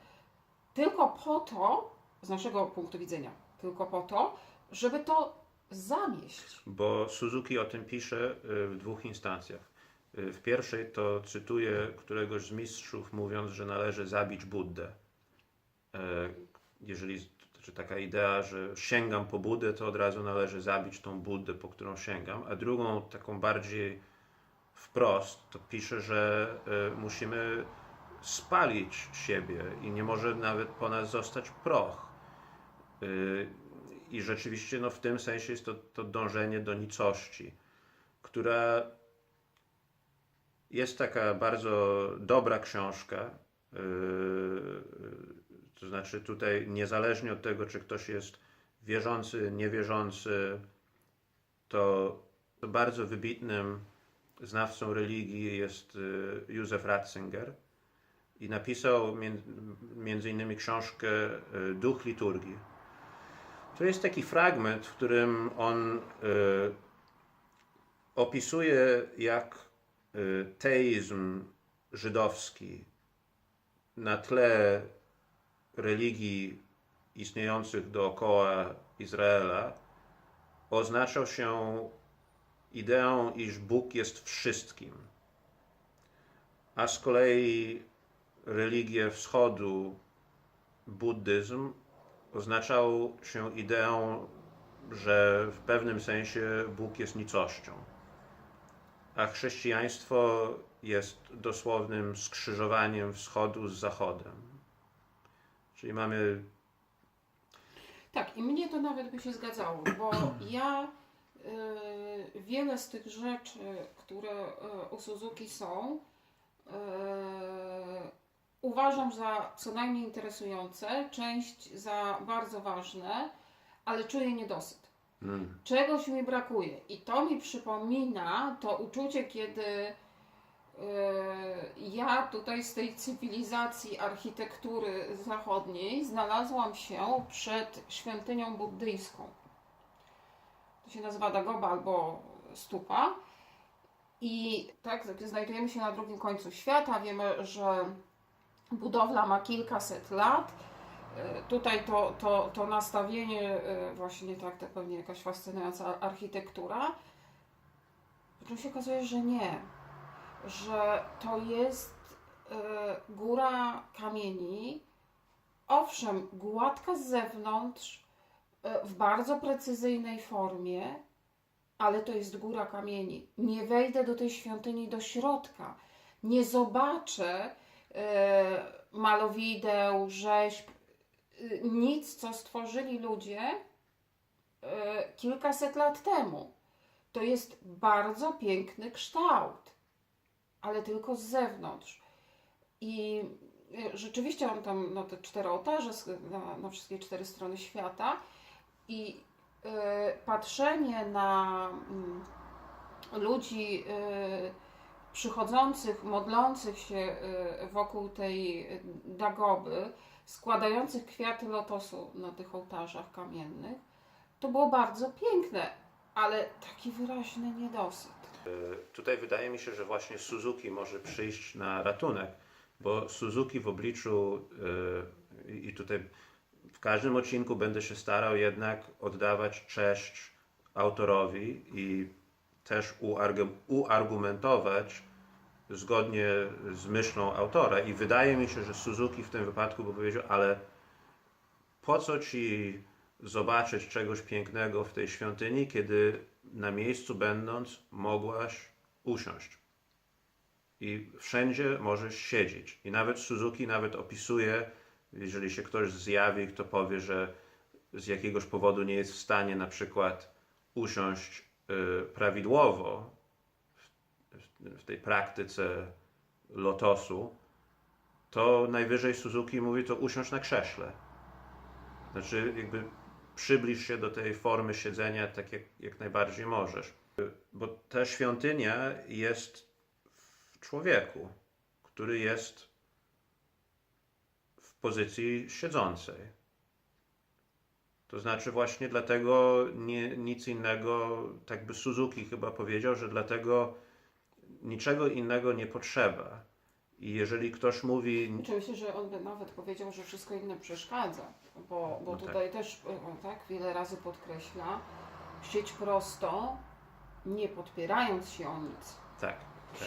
tylko po to, z naszego punktu widzenia, tylko po to, żeby to zamieść. Bo Suzuki o tym pisze w dwóch instancjach. W pierwszej to cytuję któregoś z mistrzów, mówiąc, że należy zabić Buddę. Jeżeli czy taka idea, że sięgam po Buddę, to od razu należy zabić tą Buddę, po którą sięgam. A drugą, taką bardziej wprost, to pisze, że musimy spalić siebie i nie może nawet po nas zostać proch. I rzeczywiście no, w tym sensie jest to dążenie do nicości, która jest taka bardzo dobra książka. To znaczy tutaj niezależnie od tego, czy ktoś jest wierzący, niewierzący, to bardzo wybitnym znawcą religii jest Józef Ratzinger i napisał między innymi książkę Duch liturgii. To jest taki fragment, w którym on opisuje, jak teizm żydowski na tle religii istniejących dookoła Izraela oznaczał się ideą, iż Bóg jest wszystkim. A z kolei religie wschodu, buddyzm, oznaczał się ideą, że w pewnym sensie Bóg jest nicością. A chrześcijaństwo jest dosłownym skrzyżowaniem wschodu z zachodem. Czyli mamy... Tak, i mnie to nawet by się zgadzało, bo ja wiele z tych rzeczy, które u Suzuki są, uważam za co najmniej interesujące, część za bardzo ważne, ale czuję niedosyt. Czegoś mi brakuje i to mi przypomina to uczucie, kiedy ja tutaj z tej cywilizacji architektury zachodniej znalazłam się przed świątynią buddyjską. To się nazywa Dagoba albo Stupa. I tak, znajdujemy się na drugim końcu świata. Wiemy, że budowla ma kilkaset lat. Tutaj to nastawienie, właśnie tak, to pewnie jakaś fascynująca architektura. Tu się okazuje, że nie. Że to jest góra kamieni, owszem, gładka z zewnątrz, w bardzo precyzyjnej formie, ale to jest góra kamieni. Nie wejdę do tej świątyni do środka, nie zobaczę malowideł, rzeźb, nic, co stworzyli ludzie kilkaset lat temu. To jest bardzo piękny kształt, ale tylko z zewnątrz. I rzeczywiście mam tam te 4 ołtarze na wszystkie 4 strony świata i patrzenie na ludzi przychodzących, modlących się wokół tej dagoby, składających kwiaty lotosu na tych ołtarzach kamiennych, to było bardzo piękne, ale taki wyraźny niedosyt. Tutaj wydaje mi się, że właśnie Suzuki może przyjść na ratunek, bo Suzuki w obliczu i tutaj w każdym odcinku będę się starał jednak oddawać cześć autorowi i też uargumentować zgodnie z myślą autora. I wydaje mi się, że Suzuki w tym wypadku by powiedział, ale po co ci zobaczyć czegoś pięknego w tej świątyni, kiedy na miejscu będąc mogłaś usiąść. I wszędzie możesz siedzieć. I nawet Suzuki opisuje, jeżeli się ktoś zjawi, kto powie, że z jakiegoś powodu nie jest w stanie na przykład usiąść prawidłowo w tej praktyce lotosu, to najwyżej Suzuki mówi to usiąść na krześle. Znaczy jakby przybliż się do tej formy siedzenia tak jak najbardziej możesz. Bo ta świątynia jest w człowieku, który jest w pozycji siedzącej. To znaczy właśnie dlatego nic innego, tak by Suzuki chyba powiedział, że dlatego niczego innego nie potrzeba. I jeżeli ktoś mówi... Myślę, że on by nawet powiedział, że wszystko inne przeszkadza, bo No tutaj tak. też tak wiele razy podkreśla, siedź prosto, nie podpierając się o nic. Tak.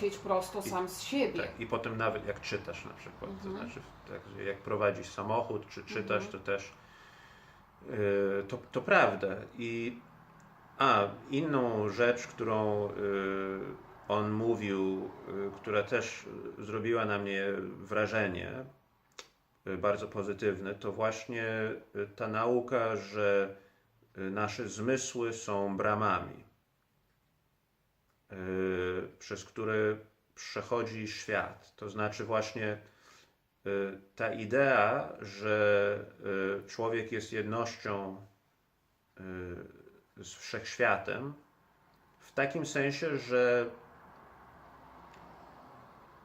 Siedź prosto sam z siebie. Tak. I potem nawet jak czytasz na przykład, to znaczy tak, jak prowadzisz samochód, czy czytasz, to też to prawda. Inną rzecz, którą on mówił, która też zrobiła na mnie wrażenie bardzo pozytywne, to właśnie ta nauka, że nasze zmysły są bramami, przez które przechodzi świat. To znaczy właśnie ta idea, że człowiek jest jednością z wszechświatem, w takim sensie, że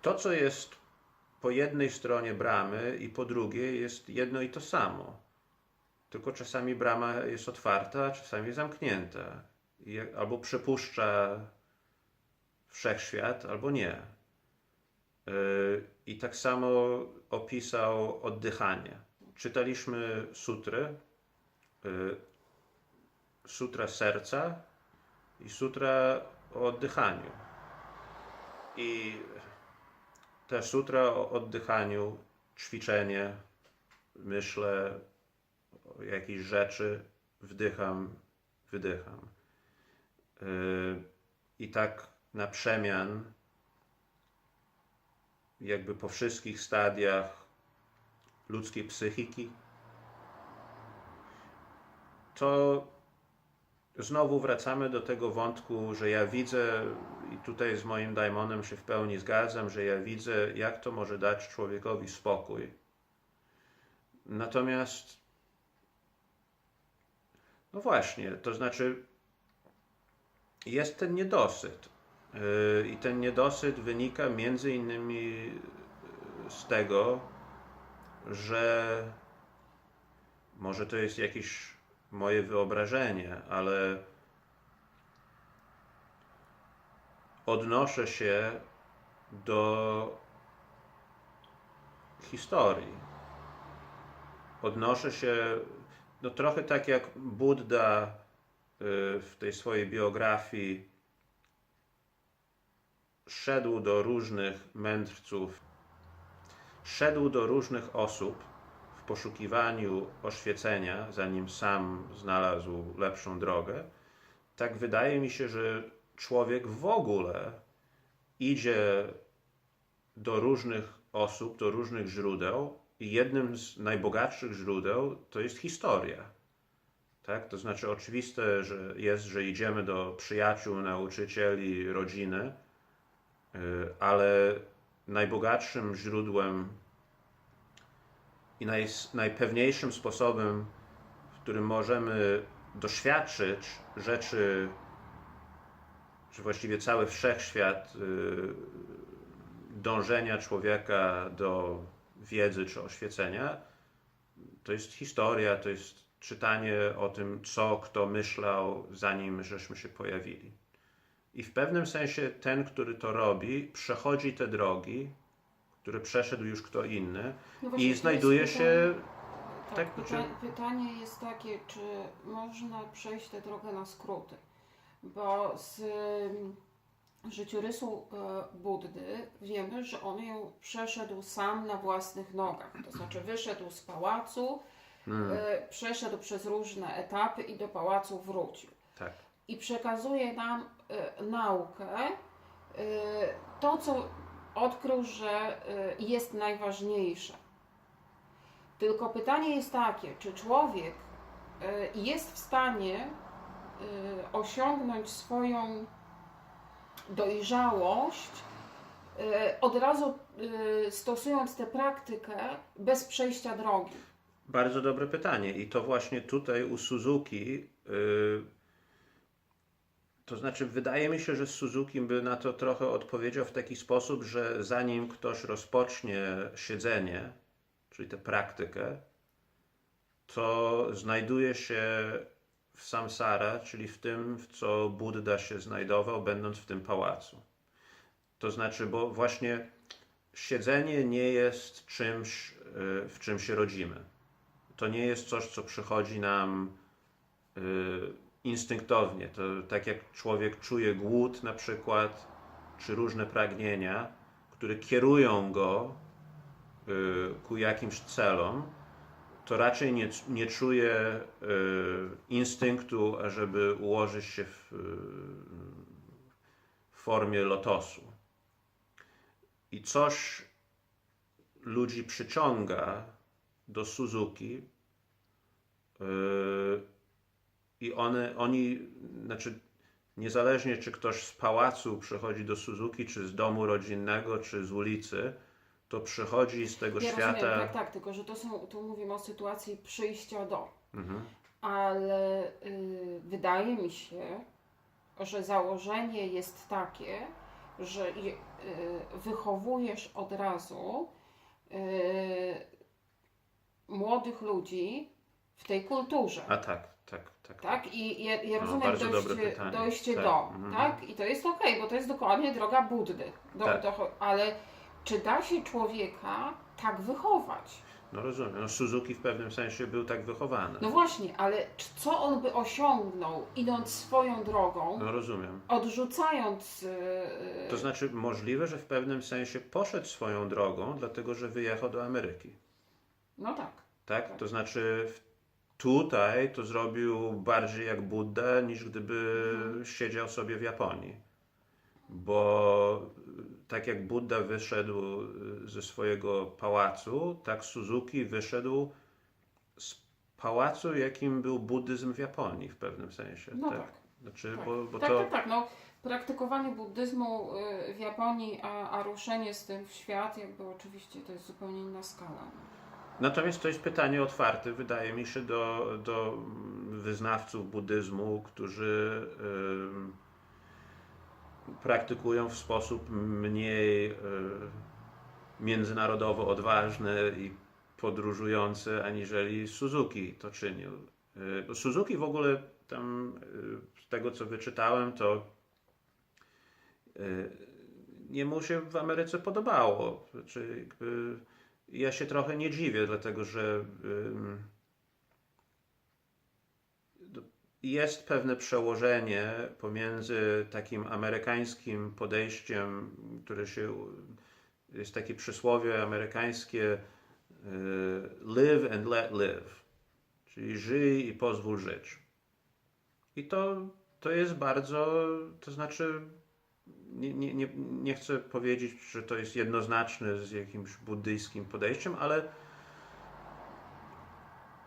to, co jest po jednej stronie bramy i po drugiej, jest jedno i to samo. Tylko czasami brama jest otwarta, a czasami zamknięta. Albo przepuszcza wszechświat, albo nie. I tak samo opisał oddychanie. Czytaliśmy sutry, sutra serca i sutra o oddychaniu. I ta sutra o oddychaniu, ćwiczenie, myślę o jakiejś rzeczy, wdycham, wydycham. I tak na przemian, jakby po wszystkich stadiach ludzkiej psychiki, to znowu wracamy do tego wątku, że ja widzę, i tutaj z moim daimonem się w pełni zgadzam, że ja widzę, jak to może dać człowiekowi spokój. Natomiast, no właśnie, to znaczy jest ten niedosyt. I ten niedosyt wynika między innymi z tego, że może to jest jakieś moje wyobrażenie, ale odnoszę się do historii. Odnoszę się, no trochę tak jak Buddha w tej swojej biografii szedł do różnych mędrców, szedł do różnych osób w poszukiwaniu oświecenia, zanim sam znalazł lepszą drogę. Tak wydaje mi się, że człowiek w ogóle idzie do różnych osób, do różnych źródeł i jednym z najbogatszych źródeł to jest historia. Tak? To znaczy oczywiste że idziemy do przyjaciół, nauczycieli, rodziny, ale najbogatszym źródłem i najpewniejszym sposobem, w którym możemy doświadczyć rzeczy, czy właściwie cały wszechświat dążenia człowieka do wiedzy czy oświecenia, to jest historia, to jest czytanie o tym, co kto myślał, zanim żeśmy się pojawili. I w pewnym sensie ten, który to robi, przechodzi te drogi, które przeszedł już kto inny, No właśnie, i znajduje się... Tak, czy... pytanie jest takie, czy można przejść tę drogę na skróty? Bo z życiorysu Buddy wiemy, że on ją przeszedł sam na własnych nogach. To znaczy wyszedł z pałacu, przeszedł przez różne etapy i do pałacu wrócił. Tak. I przekazuje nam naukę, to co odkrył, że jest najważniejsze. Tylko pytanie jest takie, czy człowiek jest w stanie osiągnąć swoją dojrzałość, od razu stosując tę praktykę bez przejścia drogi? Bardzo dobre pytanie. I to właśnie tutaj u Suzuki, to znaczy wydaje mi się, że Suzuki by na to trochę odpowiedział w taki sposób, że zanim ktoś rozpocznie siedzenie, czyli tę praktykę, to znajduje się w samsara, czyli w tym, w co Buddha się znajdował, będąc w tym pałacu. To znaczy, bo właśnie siedzenie nie jest czymś, w czym się rodzimy. To nie jest coś, co przychodzi nam instynktownie. To tak jak człowiek czuje głód na przykład, czy różne pragnienia, które kierują go ku jakimś celom, to raczej nie czuje instynktu, ażeby ułożyć się w formie lotosu. I coś ludzi przyciąga do Suzuki i oni, znaczy niezależnie czy ktoś z pałacu przychodzi do Suzuki, czy z domu rodzinnego, czy z ulicy, to przychodzi z tego świata... Rozumiem, tak, tylko że tu mówimy o sytuacji przyjścia do. Ale wydaje mi się, że założenie jest takie, że wychowujesz od razu młodych ludzi w tej kulturze. A tak. Tak? I ja rozumiem bardzo dobre pytanie. dojście Tak. do, tak? I to jest okej, bo to jest dokładnie droga Buddy. Tak. Ale czy da się człowieka tak wychować? No rozumiem. No Suzuki w pewnym sensie był tak wychowany. No właśnie, ale co on by osiągnął, idąc swoją drogą, No rozumiem. odrzucając... To znaczy możliwe, że w pewnym sensie poszedł swoją drogą, dlatego że wyjechał do Ameryki. No tak. Tak? To znaczy tutaj to zrobił bardziej jak Buddha, niż gdyby siedział sobie w Japonii. Bo tak jak Buddha wyszedł ze swojego pałacu, tak Suzuki wyszedł z pałacu, jakim był buddyzm w Japonii w pewnym sensie. No tak. Znaczy, Tak. bo Tak, to... tak, tak. No, praktykowanie buddyzmu w Japonii, a ruszenie z tym w świat, jakby oczywiście to jest zupełnie inna skala. No. Natomiast to jest pytanie otwarte, wydaje mi się, do wyznawców buddyzmu, którzy praktykują w sposób mniej międzynarodowo odważny i podróżujący, aniżeli Suzuki to czynił. Suzuki w ogóle tam, z tego co wyczytałem, to jemu się w Ameryce podobało. Znaczy, jakby, ja się trochę nie dziwię, dlatego że jest pewne przełożenie pomiędzy takim amerykańskim podejściem, które się, jest takie przysłowie amerykańskie live and let live, czyli żyj i pozwól żyć. I to jest bardzo, to znaczy nie chcę powiedzieć, że to jest jednoznaczne z jakimś buddyjskim podejściem, ale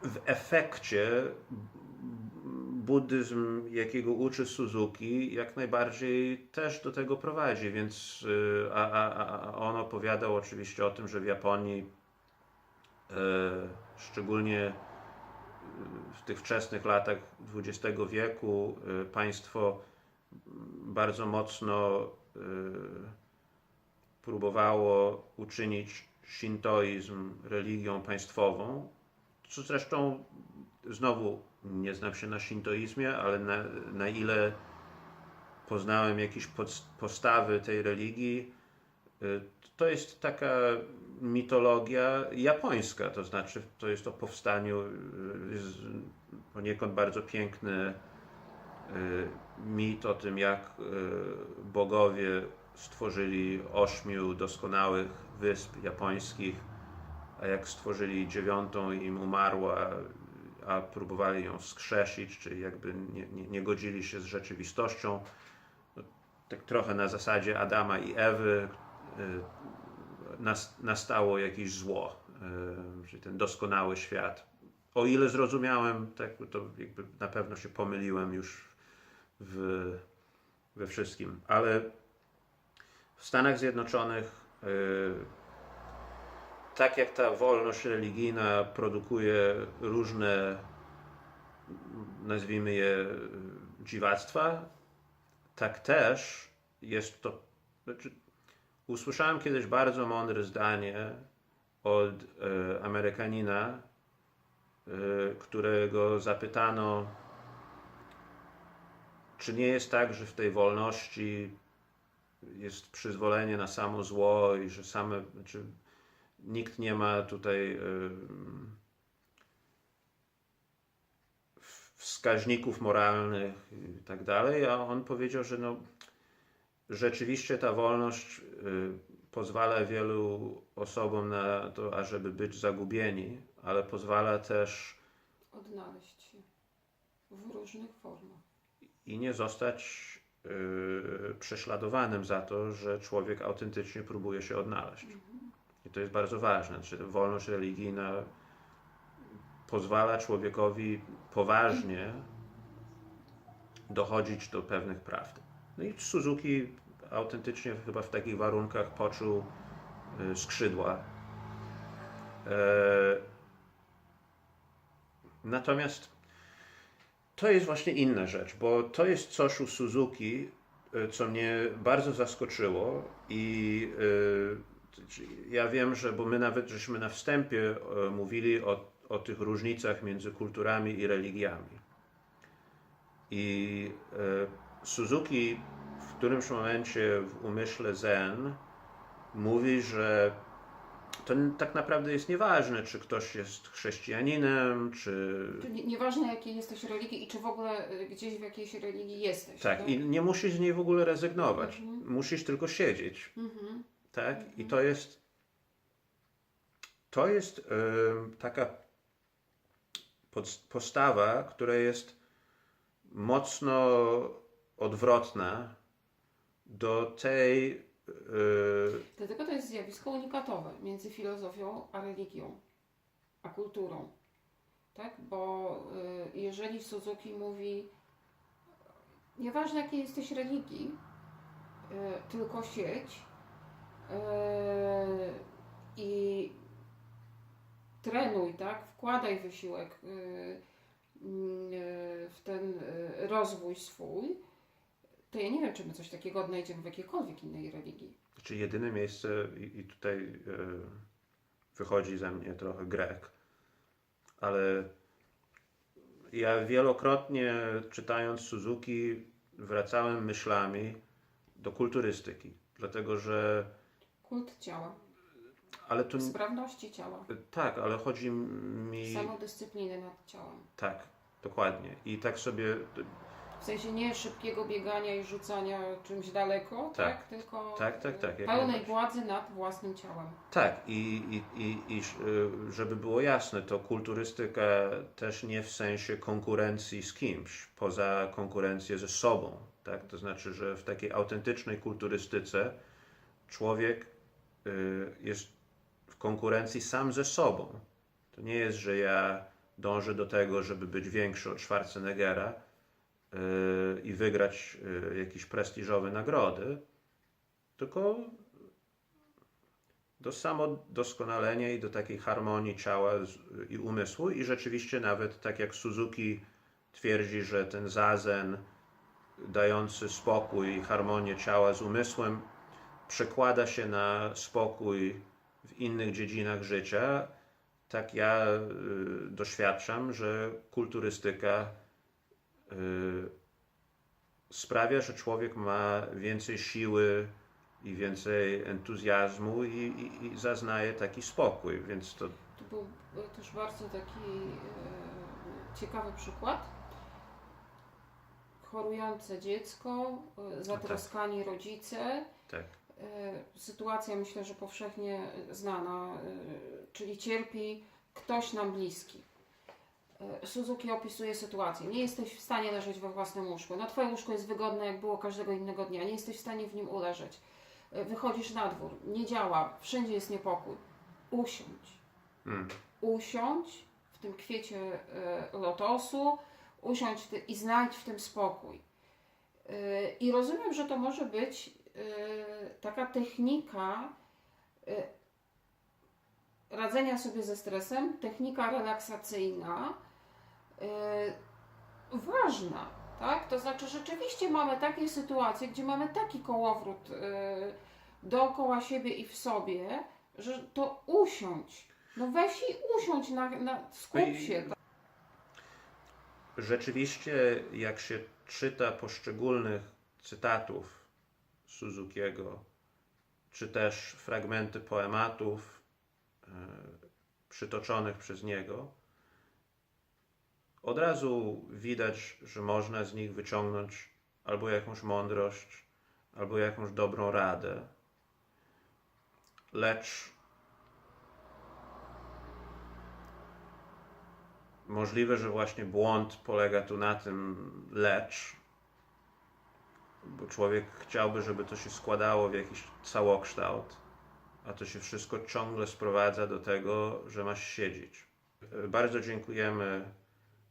w efekcie buddyzm, jakiego uczy Suzuki, jak najbardziej też do tego prowadzi, więc a on opowiadał oczywiście o tym, że w Japonii szczególnie w tych wczesnych latach XX wieku państwo bardzo mocno próbowało uczynić szintoizm religią państwową, co zresztą znowu nie znam się na szintoizmie, ale na ile poznałem jakieś postawy tej religii, to jest taka mitologia japońska, to znaczy to jest o powstaniu, jest poniekąd bardzo piękny mit o tym, jak bogowie stworzyli 8 doskonałych wysp japońskich, a jak stworzyli 9 im umarła, a próbowali ją wskrzesić, czyli jakby nie godzili się z rzeczywistością. No, tak trochę na zasadzie Adama i Ewy nastało jakieś zło, czyli ten doskonały świat. O ile zrozumiałem, tak, to jakby na pewno się pomyliłem już we wszystkim, ale w Stanach Zjednoczonych tak jak ta wolność religijna produkuje różne, nazwijmy je, dziwactwa, tak też jest to, znaczy, usłyszałem kiedyś bardzo mądre zdanie od Amerykanina, którego zapytano, czy nie jest tak, że w tej wolności jest przyzwolenie na samo zło i że znaczy, nikt nie ma tutaj wskaźników moralnych i tak dalej, a on powiedział, że no, rzeczywiście ta wolność pozwala wielu osobom na to, ażeby być zagubieni, ale pozwala też Odnaleźć się w różnych formach. i nie zostać prześladowanym za to, że człowiek autentycznie próbuje się odnaleźć. I to jest bardzo ważne. Znaczy, wolność religijna pozwala człowiekowi poważnie dochodzić do pewnych prawd. No i Suzuki autentycznie chyba w takich warunkach poczuł skrzydła. Natomiast to jest właśnie inna rzecz, bo to jest coś u Suzuki, co mnie bardzo zaskoczyło i ja wiem, że, bo my nawet żeśmy na wstępie mówili o tych różnicach między kulturami i religiami. I Suzuki w którymś momencie w umyśle Zen mówi, że to tak naprawdę jest nieważne, czy ktoś jest chrześcijaninem, czy... Nieważne jakiej jesteś religii i czy w ogóle gdzieś w jakiejś religii jesteś. Tak, i nie musisz z niej w ogóle rezygnować. Musisz tylko siedzieć. Tak? I to jest taka postawa, która jest mocno odwrotna do tej... Dlatego to jest zjawisko unikatowe między filozofią a religią, a kulturą. tak? Bo jeżeli Suzuki mówi, nieważne jakiej jesteś religii, tylko siedź i trenuj, tak? Wkładaj wysiłek w ten rozwój swój, to ja nie wiem, czy my coś takiego odnajdziemy w jakiejkolwiek innej religii. Znaczy jedyne miejsce, i tutaj wychodzi ze mnie trochę Grek, ale ja wielokrotnie czytając Suzuki wracałem myślami do kulturystyki, dlatego że Kult ciała, ale tu sprawności ciała, tak, ale chodzi mi samodyscypliny nad ciałem. tak, dokładnie. I tak sobie W sensie nie szybkiego biegania i rzucania czymś daleko, tak? Tylko tak, jak pełnej najbardziej. władzy nad własnym ciałem. Tak, i żeby było jasne, to kulturystyka też nie w sensie konkurencji z kimś, poza konkurencję ze sobą. Tak? To znaczy, że w takiej autentycznej kulturystyce człowiek jest w konkurencji sam ze sobą. To nie jest, że ja dążę do tego, żeby być większy od Schwarzeneggera i wygrać jakieś prestiżowe nagrody, tylko do samodoskonalenia i do takiej harmonii ciała i umysłu. I rzeczywiście nawet tak jak Suzuki twierdzi, że ten zazen dający spokój i harmonię ciała z umysłem przekłada się na spokój w innych dziedzinach życia, tak ja doświadczam, że kulturystyka sprawia, że człowiek ma więcej siły i więcej entuzjazmu i zaznaje taki spokój, więc to To był też bardzo taki ciekawy przykład. Chorujące dziecko, zatroskani rodzice. tak, Sytuacja myślę, że powszechnie znana, czyli cierpi ktoś nam bliski. Suzuki opisuje sytuację. Nie jesteś w stanie leżeć we własnym łóżku. No twoje łóżko jest wygodne jak było każdego innego dnia. Nie jesteś w stanie w nim uleżeć. Wychodzisz na dwór, nie działa, wszędzie jest niepokój. Usiądź. Usiądź w tym kwiecie lotosu, usiądź i znajdź w tym spokój. I rozumiem, że to może być taka technika radzenia sobie ze stresem, technika relaksacyjna, ważna, tak? To znaczy rzeczywiście mamy takie sytuacje, gdzie mamy taki kołowrót dookoła siebie i w sobie, że to usiądź. No weź i usiądź, skup się. Tak? rzeczywiście jak się czyta poszczególnych cytatów Suzukiego, czy też fragmenty poematów przytoczonych przez niego, od razu widać, że można z nich wyciągnąć albo jakąś mądrość, albo jakąś dobrą radę. Lecz możliwe, że właśnie błąd polega tu na tym bo człowiek chciałby, żeby to się składało w jakiś całokształt, a to się wszystko ciągle sprowadza do tego, że masz siedzieć. Bardzo dziękujemy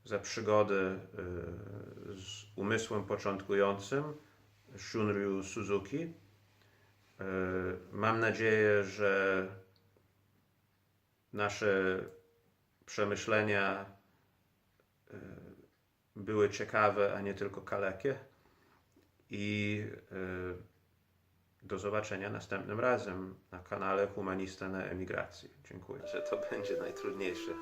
za przygodę z umysłem początkującym Shunryu Suzuki. Mam nadzieję, że nasze przemyślenia były ciekawe, a nie tylko kalekie. I do zobaczenia następnym razem na kanale Humanista na Emigracji. Dziękuję. Że to będzie najtrudniejszy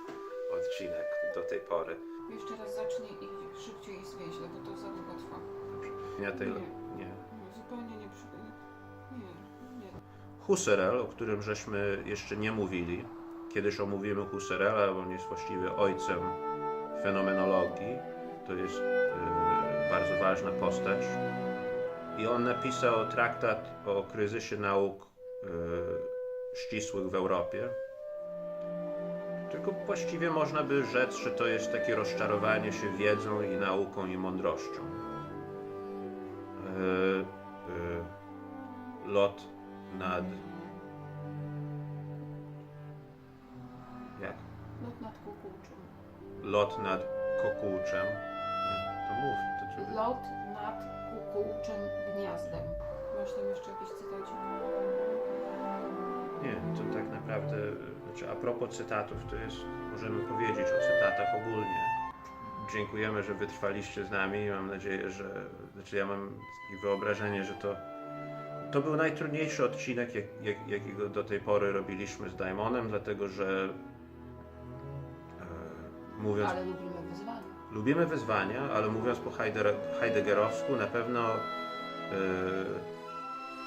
odcinek do tej pory. Jeszcze raz zacznij i szybciej zwieźle, bo to za długo trwa. Nie, Nie, zupełnie nie. Nie. Husserl, o którym żeśmy jeszcze nie mówili. Kiedyś omówimy Husserla, bo on jest właściwie ojcem fenomenologii. To jest bardzo ważna postać. I on napisał traktat o kryzysie nauk ścisłych w Europie. Tylko właściwie można by rzec, że to jest takie rozczarowanie się wiedzą i nauką i mądrością. Lot nad... Jak? Lot nad kukułczą. lot nad kukułczem. Nie, to mów. To Lot nad kukułczym gniazdem. Masz tam jeszcze jakiś cytacik? Nie, to tak naprawdę, znaczy a propos cytatów, to jest, możemy powiedzieć o cytatach ogólnie. Dziękujemy, że wytrwaliście z nami. Mam nadzieję, że, znaczy ja mam takie wyobrażenie, że to był najtrudniejszy odcinek, jakiego do tej pory robiliśmy z Daimonem, dlatego że mówiąc... Ale lubimy wyzwania. Lubimy wyzwania, ale mówiąc po heideggerowsku, na pewno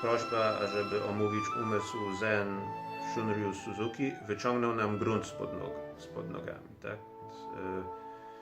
prośba, żeby omówić umysł Zen Shunryu Suzuki wyciągnął nam grunt spod nogami, tak? Więc,